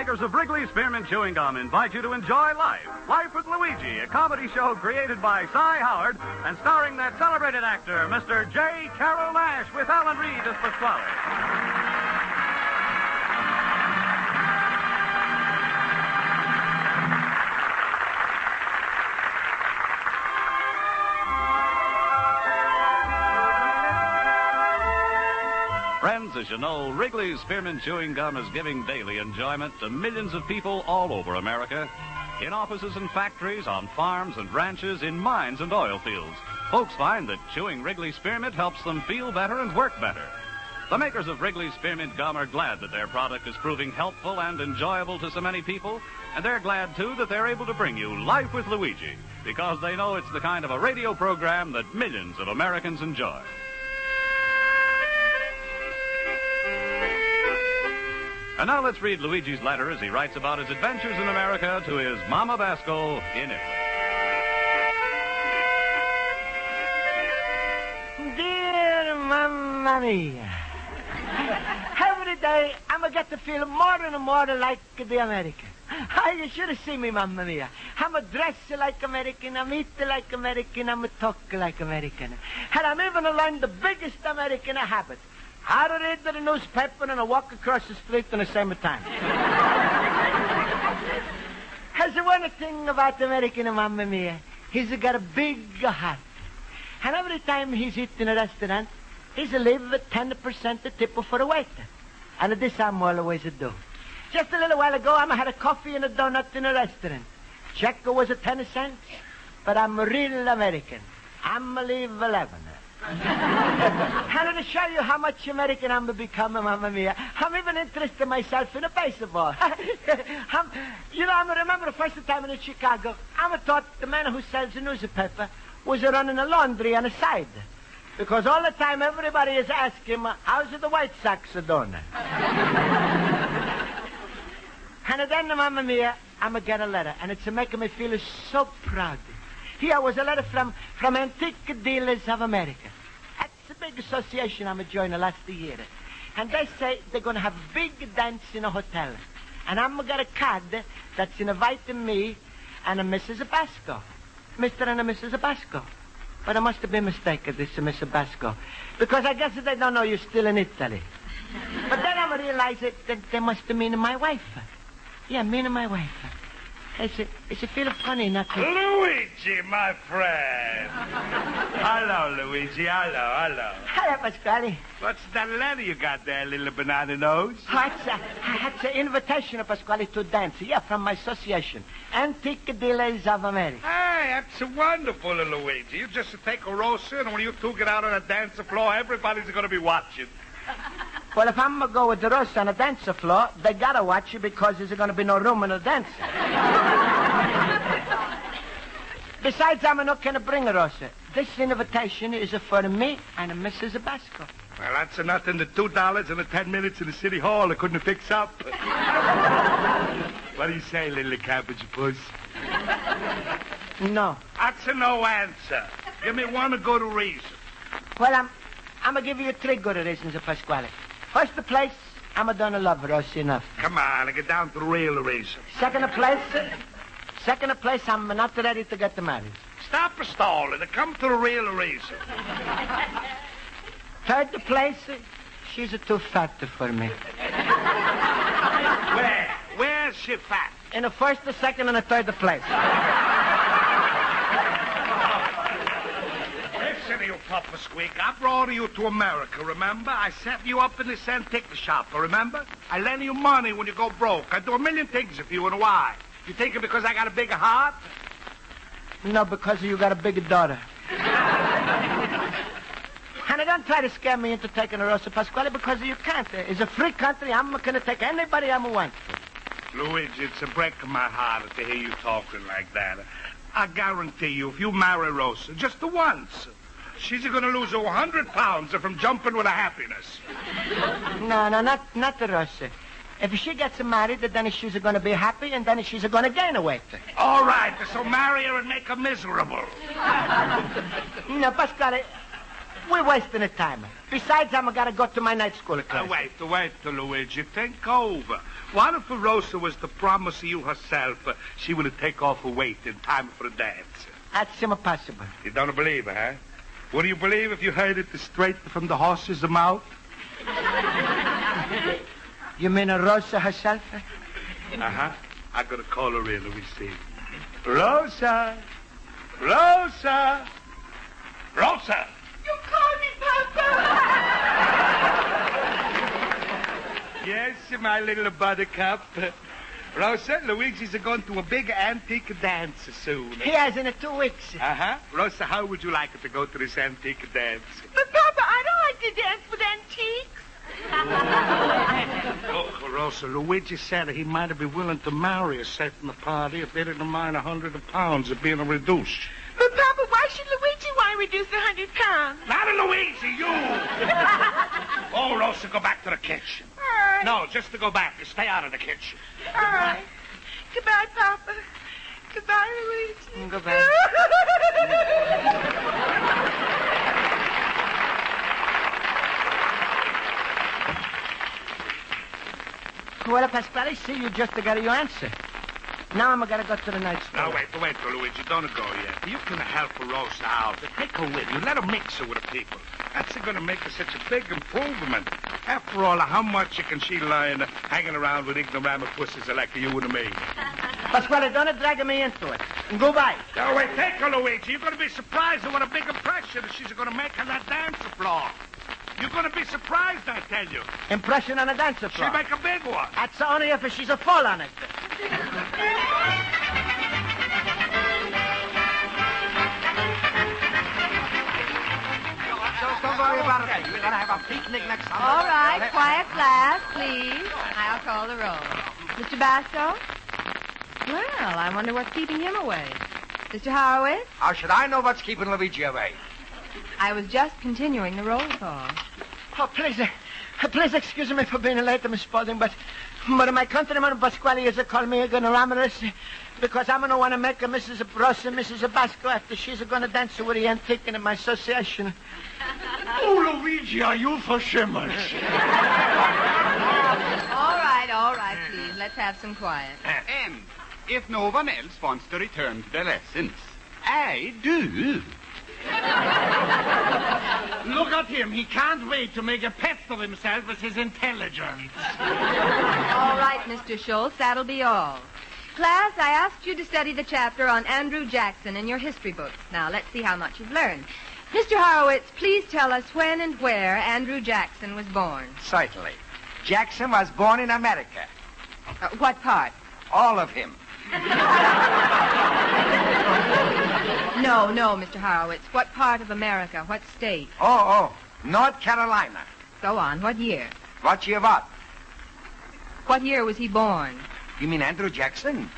makers of Wrigley Spearmint Chewing Gum invite you to enjoy Life. Life with Luigi, a comedy show created by Cy Howard and starring that celebrated actor, Mr. J. Carrol Naish, with Alan Reed as Pasquale. Friends, as you know, Wrigley's Spearmint Chewing Gum is giving daily enjoyment to millions of people all over America. In offices and factories, on farms and ranches, in mines and oil fields. Folks find that chewing Wrigley Spearmint helps them feel better and work better. The makers of Wrigley's Spearmint Gum are glad that their product is proving helpful and enjoyable to so many people. And they're glad, too, that they're able to bring you Life with Luigi, because they know it's the kind of a radio program that millions of Americans enjoy. And now let's read Luigi's letter as he writes about his adventures in America to his Mama Basco in Italy. Dear Mamma Mia, every day I'm going to get to feel more and more like the American. You should have seen me, Mamma Mia. I'm a dress like American, I'm eat like American, I'm a talk like American. And I'm even learned the biggest American habit. How to read the newspaper and I walk across the street in the same time. There's one thing about American, Mamma Mia. He's got a big heart. And every time he's eating in a restaurant, he's leave 10% the tip for a waiter. And this I'm always do. Just a little while ago, I had a coffee and a donut in a restaurant. Check was 10 cents, but I'm a real American. I'm leave 11. And to show you how much American I'm becoming, Mamma Mia, I'm even interested myself in a baseball. I remember the first time in Chicago, I thought the man who sells the newspaper was running a laundry on the side. Because all the time everybody is asking him, how's the White Sox doing? And then, Mamma Mia, I'm going to get a letter, and it's making me feel so proud. Here was a letter from Antique Dealers of America. That's a big association I'm joining last year. And they say they're going to have a big dance in a hotel. And I'm going to get a card that's inviting me and a Mrs. Basco. Mr. and a Mrs. Basco. But I must have been mistaken, this is Mrs. Basco. Because I guess they don't know you're still in Italy. But then I realized that they must mean my wife. Yeah, me and my wife. It's a feel funny, not to... Luigi, my friend. Hello, Luigi. Hello. Hello, Pasquale. What's that letter you got there, little banana nose? That's an invitation, Pasquale, to dance. Yeah, from my association. Antique Dealers of America. Hey, that's wonderful, Luigi. You just take a Rosa, and when you two get out on the dance floor, everybody's going to be watching. Well, if I'm going to go with the Rosa on the dance floor, they got to watch you because there's going to be no room in the dance. Besides, I'm not going to bring a Rosa. This invitation is for me and Mrs. Basco. Well, that's nothing to $2 and 10 minutes in the city hall they couldn't fix up. What do you say, little cabbage puss? No. That's a no answer. Give me one good reason. Well, I'm going to give you 3 good reasons, Pasquale. First place, I'm a done love Rosa enough. Come on, get down to the real reason. Second place, I'm not ready to get married. Stop stalling and come to the real reason. Third place, she's too fat for me. Where's she fat? In the first, the second, and the third place. Listen, you Papa Squeak, I brought you to America, remember? I set you up in this antique shop, remember? I lend you money when you go broke. I do a million things for you, and why? You think it because I got a big heart? No, because you got a big daughter. And don't try to scare me into taking a Rosa, Pasquale, because you can't. It's a free country. I'm going to take anybody I want. Luigi, it's a break in my heart to hear you talking like that. I guarantee you, if you marry Rosa, just the once, she's going to lose 100 pounds from jumping with her happiness. No, not the Rosa. If she gets married, then she's going to be happy, and then she's going to gain weight. All right, so marry her and make her miserable. No, Pasquale, We're wasting the time. Besides, I'm going to go to my night school class. Wait, Luigi. Think over. What if Rosa was to promise you herself she would take off her weight in time for a dance? That's impossible. You don't believe it, huh? Would you believe if you heard it straight from the horse's mouth? You mean a Rosa herself? Uh-huh. I'm going to call her in. Let me see. Rosa! Rosa! Rosa! You call me Papa? Yes, my little buttercup. Rosa, Luigi's going to a big antique dance soon. He has in 2 weeks. Uh-huh. Rosa, how would you like to go to this antique dance? But, Papa, I don't like to dance with antiques. Look, Rosa, Luigi said he might be willing to marry a certain party if they didn't mind 100 pounds of being reduced. But, Papa, why should Luigi want to reduce 100 pounds? Not a Luigi, you! Oh, Rosa, go back to the kitchen. All right. No, just to go back. Stay out of the kitchen. All right. Goodbye, Papa. Goodbye, Luigi. Goodbye. Well, Pasquale, see, you just got your answer. Now I'm going to go to the night school. Now, wait, Luigi. Don't go yet. You can help Rosa out. Take her with you. Let her mix her with the people. That's going to make her such a big improvement. After all, how much can she learn hanging around with ignoramuses like you and me? Pasquale, don't drag me into it. Goodbye. Now, wait, take her, Luigi. You're going to be surprised at what a big impression she's going to make on that dance floor. You're going to be surprised, I tell you. Impression on a dancer floor. She'll make a big one. That's only if she's a fall on it. Don't worry about it. We're going to have a picnic next summer. All right, quiet class, please. I'll call the roll. Mr. Basco? Well, I wonder what's keeping him away. Mr. Horowitz? How should I know what's keeping Luigi away? I was just continuing the roll call. Oh, please excuse me for being late, Miss Spaulding, but my countryman Pasquale is calling me ignoramus because I'm going to want to make a Mrs. Rosa and Mrs. Basco after she's going to dance with the antique in my association. Oh, Luigi, are you for shimmers? All right, please. Let's have some quiet. And if no one else wants to return to their lessons, I do. Look at him. He can't wait to make a pet of himself with his intelligence. All right, Mr. Schultz, that'll be all. Class, I asked you to study the chapter on Andrew Jackson in your history books. Now, let's see how much you've learned. Mr. Horowitz, please tell us when and where Andrew Jackson was born. Certainly. Jackson was born in America. What part? All of him. No, Mr. Horowitz. What part of America? What state? Oh, North Carolina. Go on. What year? What year what? What year was he born? You mean Andrew Jackson?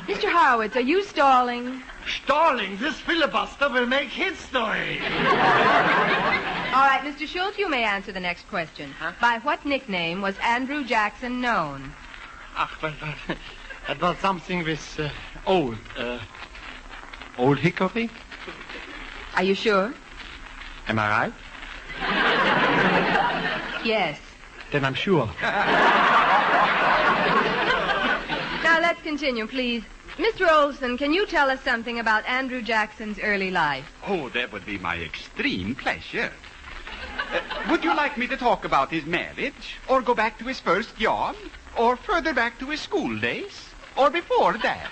Mr. Horowitz, are you stalling? Stalling, this filibuster will make history. All right, Mr. Schultz, you may answer the next question. Huh? By what nickname was Andrew Jackson known? That was something with old hickory. Are you sure? Am I right? Yes. Then I'm sure. Now, let's continue, please. Mr. Olson, can you tell us something about Andrew Jackson's early life? Oh, that would be my extreme pleasure. Would you like me to talk about his marriage, or go back to his first job, or further back to his school days, or before that?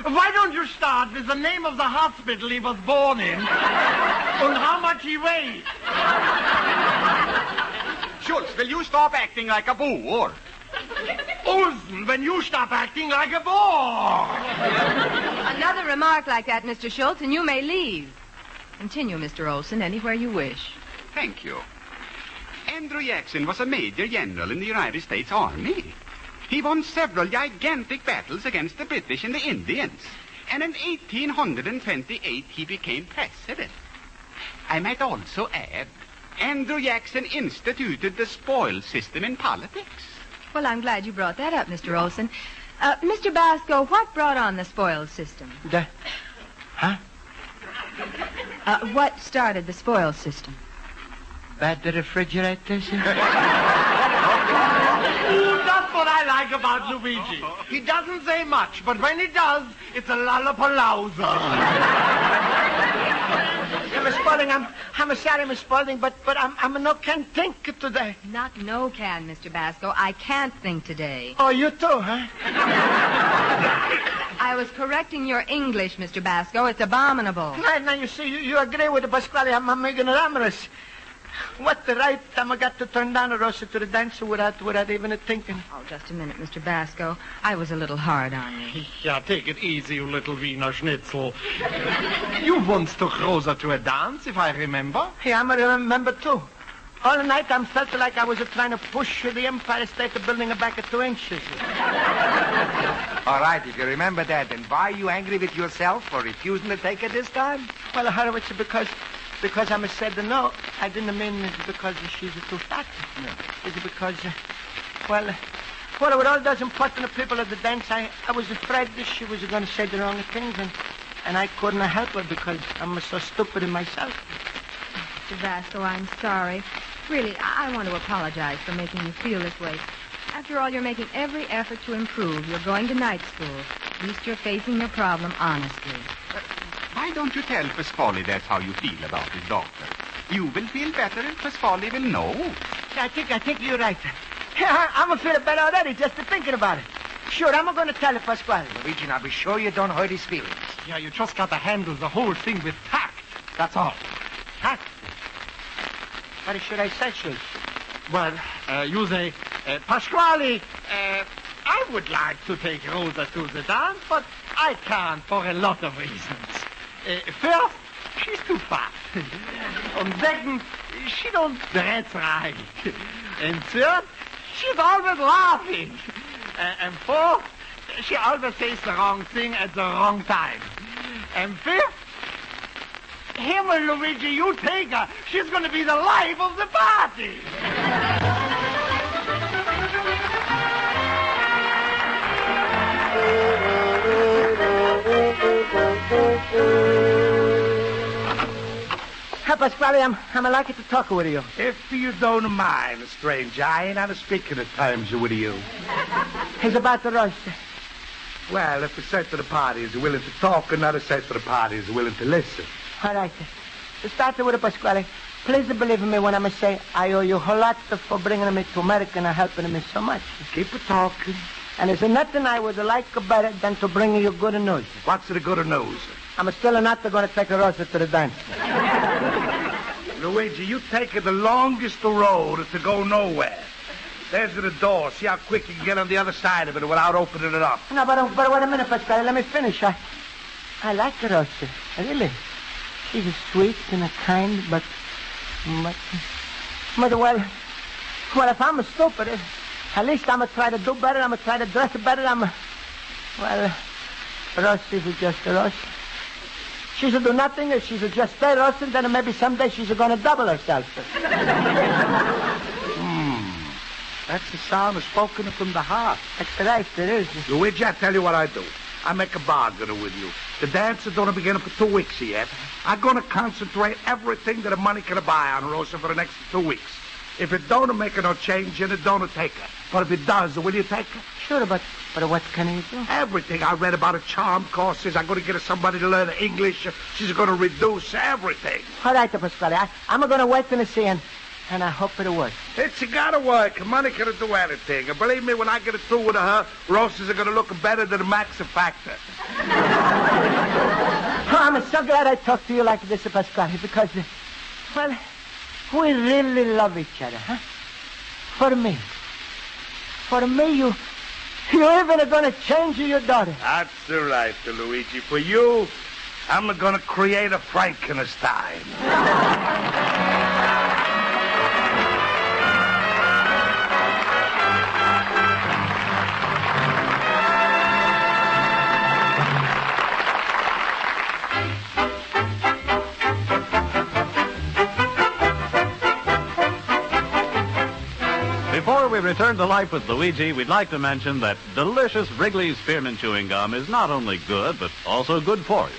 Why don't you start with the name of the hospital he was born in and how much he weighed? Schultz, will you stop acting like a bore? Olsen, when you stop acting like a bore. Another remark like that, Mr. Schultz, and you may leave. Continue, Mr. Olson, anywhere you wish. Thank you. Andrew Jackson was a major general in the United States Army. He won several gigantic battles against the British and the Indians. And in 1828, he became president. I might also add, Andrew Jackson instituted the spoils system in politics. Well, I'm glad you brought that up, Mr. Olson. Mr. Basco, what brought on the spoils system? Huh? What started the spoil system? Bad refrigerators? Ooh, that's what I like about Luigi. He doesn't say much, but when he does, it's a lollapalooza. Miss Spaulding, I'm sorry, Miss Spaulding, but I'm no can think today. Not no can, Mr. Basco. I can't think today. Oh, you too, huh? I was correcting your English, Mr. Basco. It's abominable. Now, you see, you agree with the Pasquale. I'm ignoramus. What the right time I got to turn down a Rosa to the dancer without even thinking? Oh, just a minute, Mr. Basco. I was a little hard on you. Yeah, take it easy, you little Wiener Schnitzel. You once took Rosa to a dance, if I remember. Yeah, I remember, too. All night I felt like I was trying to push the Empire State Building back 2 inches. All right, if you remember that, then why are you angry with yourself for refusing to take it this time? Well, Horowitz, because I said no. I didn't mean it's because she's too fat. No. It's because, with all those important people at the dance, I was afraid that she was going to say the wrong things, and I couldn't help her because I'm so stupid in myself. Mr. Basco, I'm sorry. Really, I want to apologize for making you feel this way. After all, you're making every effort to improve. You're going to night school. At least you're facing your problem honestly. Why don't you tell Pasquale that's how you feel about his daughter? You will feel better and Pasquale will know. I think you're right. I'm feeling better already just thinking about it. Sure, I'm going to tell Pasquale. Luigi, now be sure you don't hurt his feelings. Yeah, you just got to handle the whole thing with tact. That's all. Tact? What should I say, Schultz? Well, you say, Pasquale, I would like to take Rosa to the dance, but I can't for a lot of reasons. First, she's too fat. And second, she don't dress right. And third, she's always laughing. And fourth, she always says the wrong thing at the wrong time. And fifth, Himmel, Luigi, you take her. She's going to be the life of the party. Pasquale, I'm lucky to talk with you. If you don't mind, stranger, I ain't on a speaking of terms with you. It's about the Rosa. Well, if a set of the party is willing to talk, another set of the party is willing to listen. All right. To start with, Pasquale, please believe me when I say I owe you a whole lot for bringing me to America and helping me so much. Keep it talking. And there's nothing I would like better than to bring you good news. What's the good news? I'm still not going to take a Rosa to the dance. Luigi, you take the longest road to go nowhere. There's the door. See how quick you can get on the other side of it without opening it up. No, but wait a minute, Pasquale. Let me finish. I like Rosa. Really. She's sweet and kind, but well, if I'm stupid, at least I'm going to try to do better. I'm going to try to dress better. Rosa is just Rosa. She's to do nothing. If she's just stay Rosa, then maybe someday she's going to double herself. That's the sound of spoken from the heart. That's right, it is. Luigi, I tell you what I do. I make a bargain with you. The dance is going to begin for 2 weeks yet. I'm going to concentrate everything that the money can buy on Rosa for the next 2 weeks. If it don't make no change in it, don't take her. But if it does, will you take her? Sure, but what can you do? Everything. I read about her charm courses. I'm going to get her somebody to learn English. She's going to reduce everything. All right, Pasquale. I'm going to wait and see, and I hope it works. It's got to work. Money can do anything. And believe me, when I get through with her, Rosas are going to look better than a Max Factor. I'm so glad I talked to you like this, Pasquale, because, we really love each other, huh? For me, you're even going to change your daughter. That's right, Luigi. For you, I'm going to create a Frankenstein. Before we return to life with Luigi, we'd like to mention that delicious Wrigley's Spearmint Chewing Gum is not only good, but also good for you.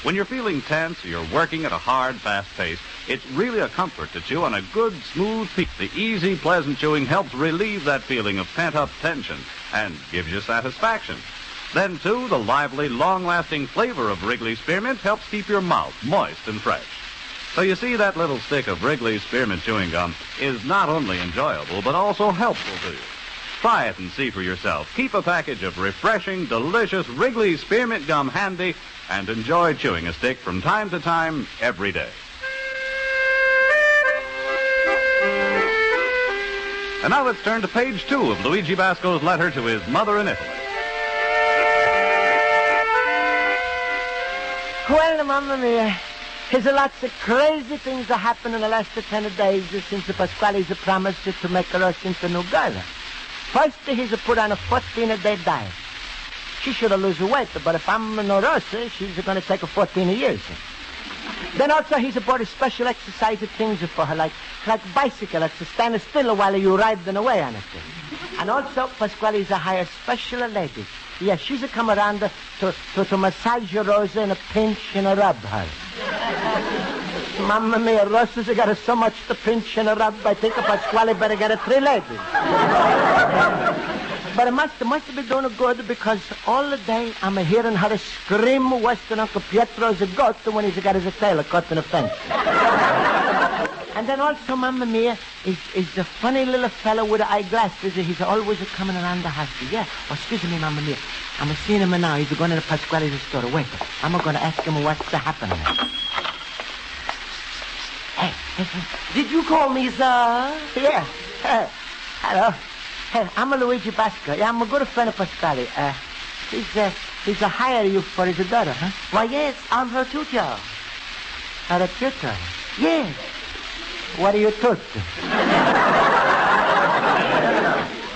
When you're feeling tense or you're working at a hard, fast pace, it's really a comfort to chew on a good, smooth piece. The easy, pleasant chewing helps relieve that feeling of pent-up tension and gives you satisfaction. Then, too, the lively, long-lasting flavor of Wrigley's Spearmint helps keep your mouth moist and fresh. So you see, that little stick of Wrigley's Spearmint chewing gum is not only enjoyable, but also helpful to you. Try it and see for yourself. Keep a package of refreshing, delicious Wrigley's Spearmint gum handy and enjoy chewing a stick from time to time every day. And now let's turn to page 2 of Luigi Basco's letter to his mother in Italy. Well, mamma mia, there's lots of crazy things that happened in the last 10 days since the Pasquale's promised to make us into new girl. First, he's put on a 14-day diet. She should have lost weight, but if I'm no Rosa, she's going to take 14 years. Then also he's bought a special exercise things for her, like bicycle, like to stand still while you ride them away on it. And also, Pasquale's hired special lady. Yeah, she's come around to massage your Rosa and a pinch and a rub her. Mamma mia, Rosa's got so much to pinch and a rub, I think Pasquale better get 3 ladies. But it must be doing good because all the day I'm hearing her scream worse than Uncle Pietro's goat when he's got his tail caught in a fence. And then also, Mamma Mia, is the funny little fellow with the eyeglasses. He's always coming around the house. Yeah. Oh, excuse me, Mamma Mia. I'm seeing him now. He's going to the Pasquale's store. Wait. I'm going to ask him what's happening. Hey. Did you call me, sir? Yeah. Hello. Hey, I'm Luigi Basco. Yeah, I'm a good friend of Pasquale. He's a hire you for his daughter, huh? Why, yes, I'm her tutor. Her tutor? Yes. What are you tutor?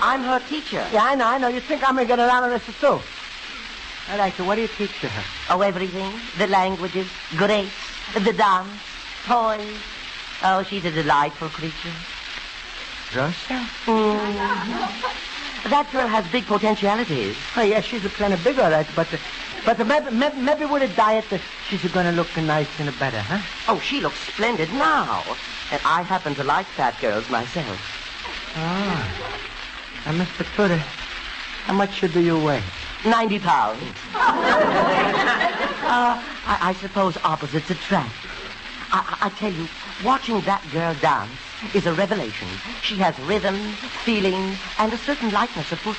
I'm her teacher. Yeah, I know. You think I'm going to get around with this too? All right, so what do you teach to her? Oh, everything. The languages, grace, the dance, toys. Oh, she's a delightful creature. Rosa? That girl has big potentialities. Oh, yeah, she's plenty big, all right, but maybe with a diet, she's going to look nice and better, huh? Oh, she looks splendid now. And I happen to like fat girls myself. Oh. Mr. Tudor, how much do you weigh? 90 pounds. I suppose opposites attract. I tell you, watching that girl dance is a revelation. She has rhythm, feeling, and a certain lightness of foot.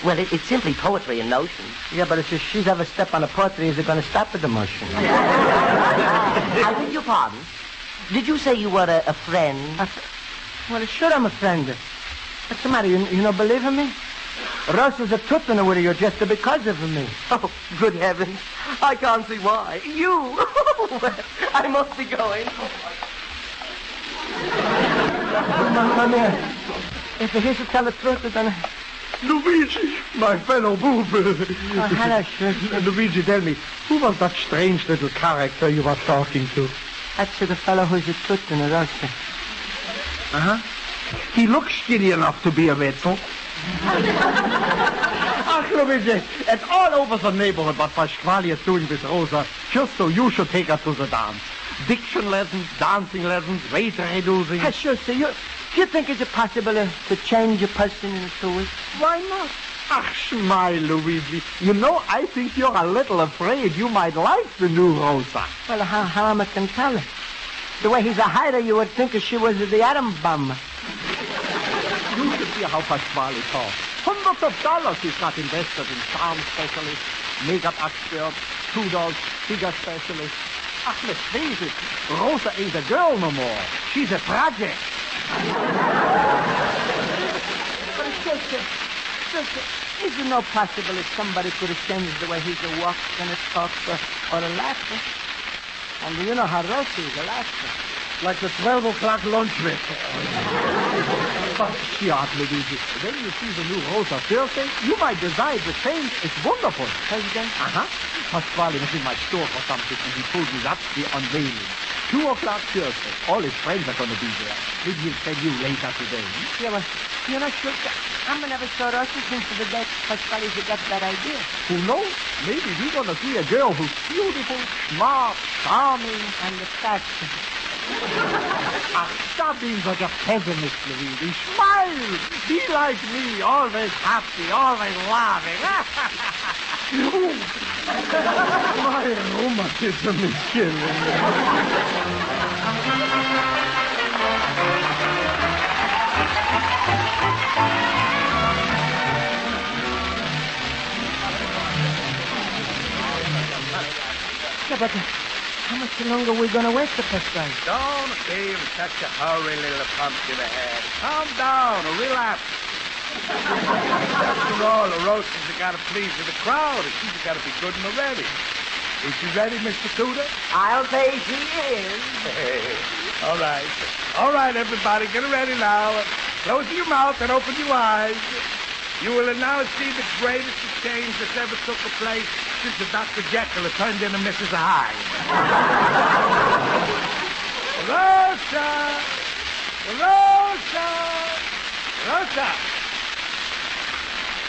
Well, it's simply poetry in motion. Yeah, but if she's ever step on a poetry, is it going to stop with the motion? I beg your pardon. Did you say you were a friend? Well, sure I'm a friend. What's the matter? You don't believe in me? Rosa's a tutor with you just because of me. Oh, good heavens. I can't see why. You? Well, I must be going. Mamma mia. If he's to tell the truth, then... Luigi, my fellow boob. Hello, sir. Luigi, tell me, who was that strange little character you were talking to? That's the fellow who's a tutor, Rosa. Uh-huh. He looks skinny enough to be a vezzo. Ach, Luigi, it's all over the neighborhood what Pasquale is doing with Rosa, just so you should take her to the dance. Diction lessons, dancing lessons, weight reducing. Sure, sir. You think it's possible to change a person in 2 weeks? Why not? Ach, my Luigi. You know, I think you're a little afraid you might like the new Rosa. Well, how am I can tell her? The way he's a hider, you would think she was the atom bomb. You should see how Pasquale talks. Hundreds of dollars he's got invested in charm specialists, makeup experts, tutors, figure specialists. Ach, let's face it, Rosa ain't a girl no more. She's a project. But sister, is it not possible that somebody could have changed the way he walks and talks or a laughter? And you know how Rosa is a laughter. like the 12 o'clock lunch break. But, sweetheart, Luigi, when you see the new Rosa Thursday, you might decide the change is wonderful. President? Uh-huh. Pasquale was in my store for something, and he told me that's the unveiling. 2 o'clock Thursday. All his friends are going to be there. Maybe he'll tell you later today. Yeah, well, you're not sure. I never saw Rosa since the day Pasquale got that idea. Who knows? Maybe we're going to see a girl who's beautiful, smart, charming. And the fact. Stop being such a pessimist, Luigi. Smile. Be like me, always happy, always laughing. My rheumatism is killing me. Yeah, but how much longer are we going to wait for Pasquale? Don't be in such a hurry, little pumpkin ahead. Calm down or relax. After all, the Rosas have got to please the crowd, and she's got to be good and ready. Is she ready, Mr. Tudor? I'll say she is. All right. All right, everybody, get ready now. Close your mouth and open your eyes. You will now see the greatest exchange that's ever took place since the Dr. Jekyll has turned into Mrs. Hyde. Rosa! Rosa! Rosa!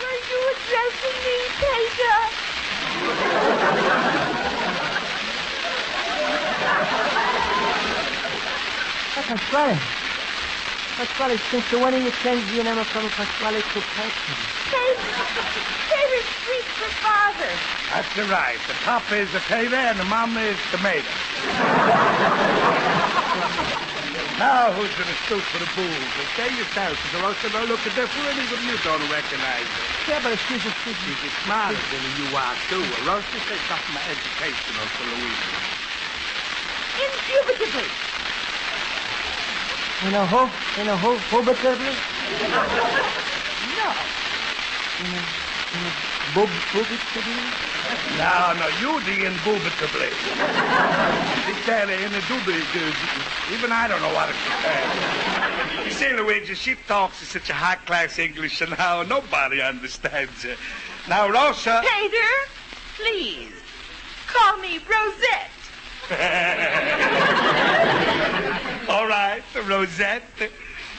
Were you addressing me, Peter? Pasquale. Pasquale, since when you changed your name from Pasquale to Peter? Peter's sweet for father. That's right. The papa is a potato and the mama is tomato. Now who's going to stoop for the booze? Well, say yourself, because the Rosa don't look different, even you don't recognize her. Yeah, but she's smarter than you are, too. Rosa says something educational for Luigi. Indubitably. You know who? Indubitably? No. Indubitably? No, you the indubitably. She said indubitably. Even I don't know what it's saying. You see, Luigi, she talks in such a high-class English and how nobody understands her. Now, Rosa... Peter, please, call me Rosette. All right, Rosette.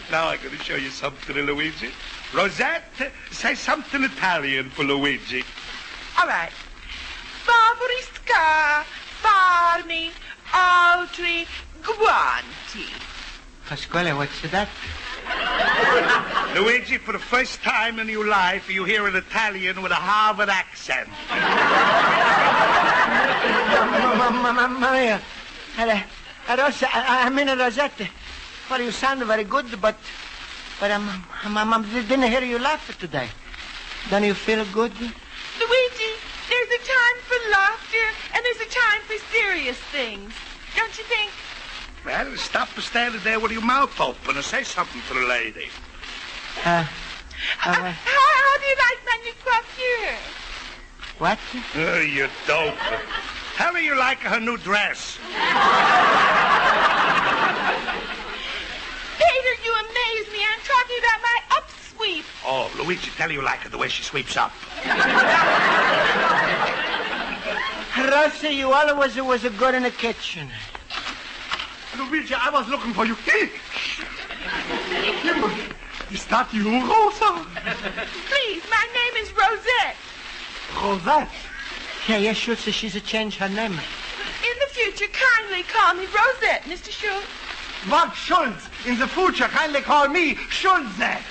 Now I'm going to show you something, Luigi. Rosette, say something Italian for Luigi. All right. Favorisca farmi altri guanti. Pasquale, what's that? Luigi, for the first time in your life, you hear an Italian with a Harvard accent. Maria. Rosa, I mean, Rosette. Well, you sound very good, but I didn't hear you laugh today. Don't you feel good? Luigi, there's a time for laughter and there's a time for serious things. Don't you think? Well, stop standing there with your mouth open and say something to the lady. How do you like my new coiffure? What? Oh, you dope. Tell her you like her new dress. Peter, you amaze me. I'm talking about my upsweep. Oh, Luigi, tell her you like her the way she sweeps up. Rosa, you always was good in the kitchen. Luigi, I was looking for you. Is that you, Rosa? Please, my name is Rosette. Rosette? Yeah, Schultz says she's changed her name. In the future, kindly call me Rosette, Mr. Schultz. What, Schultz? In the future, kindly call me Schultzette.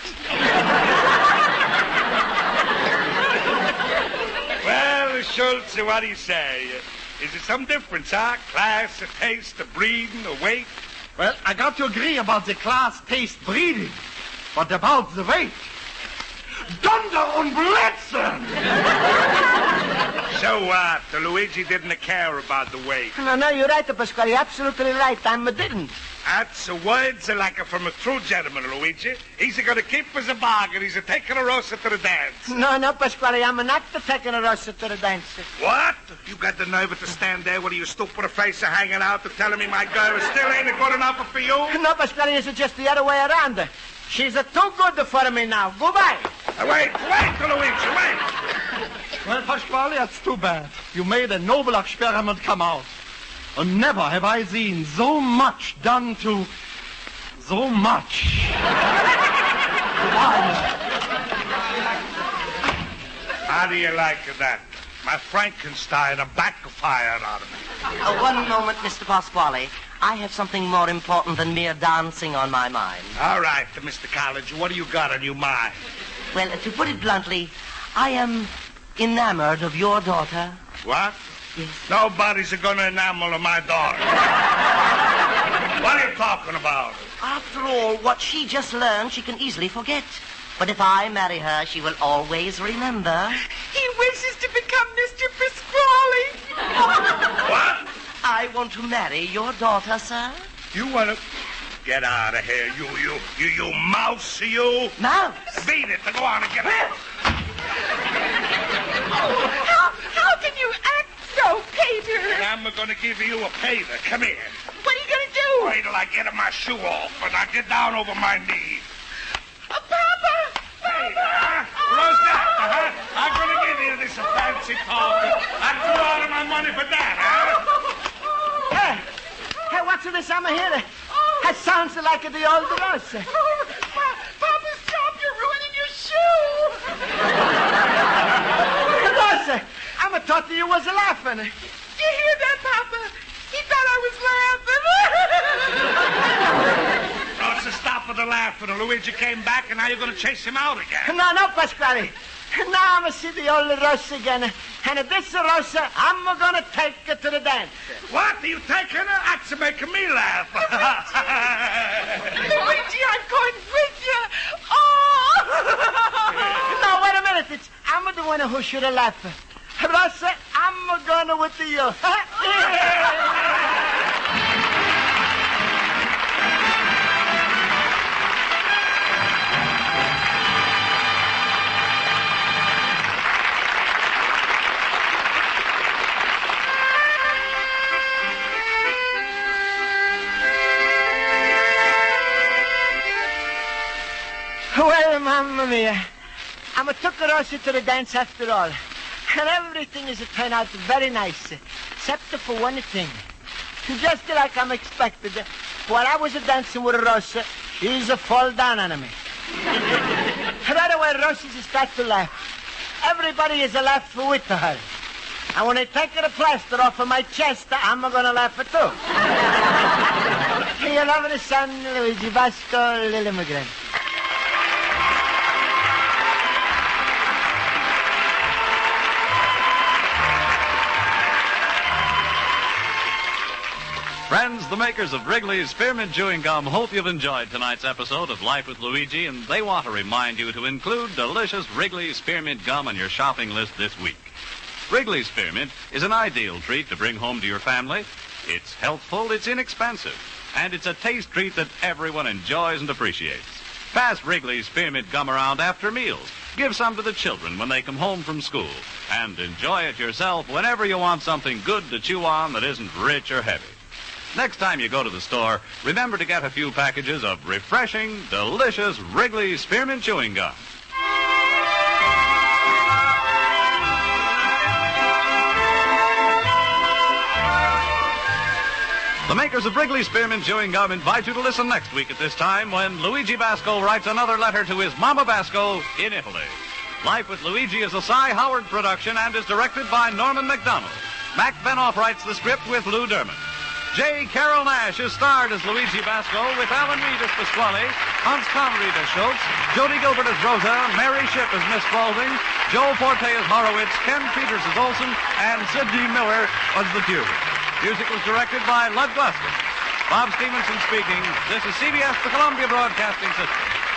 Well, Schultz, what do you say? Is there some difference, huh? Class, a taste, a breeding, a weight? Well, I got to agree about the class, taste, breeding. But about the weight... Dunder und Blitzen! So what? Luigi didn't care about the weight. No, you're right, Pasquale. You're absolutely right. I didn't. That's words like from a true gentleman, Luigi. He's going to keep as a bargain. He's taking a Rosa to the dance. No, Pasquale. I'm not taking a Rosa to the dance. What? You got the nerve to stand there with your stupid face hanging out and telling me my girl still ain't good enough for you? No, Pasquale, it's just the other way around. She's too good for me now. Goodbye. Wait, Luigi, wait. Well, Pasquale, that's too bad. You made a noble experiment come out. And never have I seen so much done to so much. How do you like that? My Frankenstein backfired on me. One moment, Mr. Pasquale. I have something more important than mere dancing on my mind. All right, Mr. College, what do you got on your mind? Well, to put it bluntly, I am enamored of your daughter. What? Yes. Nobody's going to enamel my daughter. What are you talking about? After all, what she just learned, she can easily forget. But if I marry her, she will always remember. He wishes to become Mr. Pasquale. What? I want to marry your daughter, sir. You want to... Get out of here, you mouse, you. Mouse? Beat it. Go on and get out. How can you act so, Peter? I'm going to give you a paver. Come here. What are you going to do? Wait till I get my shoe off, and I get down over my knee. Papa! Rosa, I'm going to give you this fancy talk. I threw out of my money for that, Hey, what's this I'm hearing? That sounds like the old Rosa. Papa, stop! You're ruining your shoe! Rosa, I thought you was laughing. Did you hear that, Papa? He thought I was laughing. Rosa, stop with the laughing. Luigi came back, and now you're going to chase him out again. No, Pasquale. Now I'm going to see the old Rosa again. And this Rosa, I'm going to take her to the dance. What? Are you taking her? That's making me laugh. Luigi, I'm going with you. Oh! No, wait a minute. I'm the one who should have laughed. Rosa, I'm going with you. Well, Mamma Mia, I took Rosa to the dance after all. And everything is turned out very nice, except for one thing. Just like I'm expected, while I was dancing with Rosa, she's fall down on me. Right away, Rosa starts to laugh. Everybody is laughing with her. And when I take the plaster off of my chest, I'm going to laugh too. You love the son, Luigi Basco, little immigrant. Friends, the makers of Wrigley's Spearmint Chewing Gum hope you've enjoyed tonight's episode of Life with Luigi, and they want to remind you to include delicious Wrigley's Spearmint Gum on your shopping list this week. Wrigley's Spearmint is an ideal treat to bring home to your family. It's healthful, it's inexpensive, and it's a taste treat that everyone enjoys and appreciates. Pass Wrigley's Spearmint Gum around after meals. Give some to the children when they come home from school, and enjoy it yourself whenever you want something good to chew on that isn't rich or heavy. Next time you go to the store, remember to get a few packages of refreshing, delicious Wrigley's Spearmint Chewing Gum. The makers of Wrigley's Spearmint Chewing Gum invite you to listen next week at this time when Luigi Basco writes another letter to his Mama Basco in Italy. Life with Luigi is a Cy Howard production and is directed by Norman McDonald. Mac Benoff writes the script with Lou Derman. Carrol Naish is starred as Luigi Basco with Alan Reed as Pasquale, Hans Conried as Schultz, Jody Gilbert as Rosa, Mary Shipp as Miss Spaulding, Joe Forte as Horowitz, Ken Peters as Olson, and Sidney Miller as the Duke. Music was directed by Lud Gluskin. Bob Stevenson speaking. This is CBS, the Columbia Broadcasting System.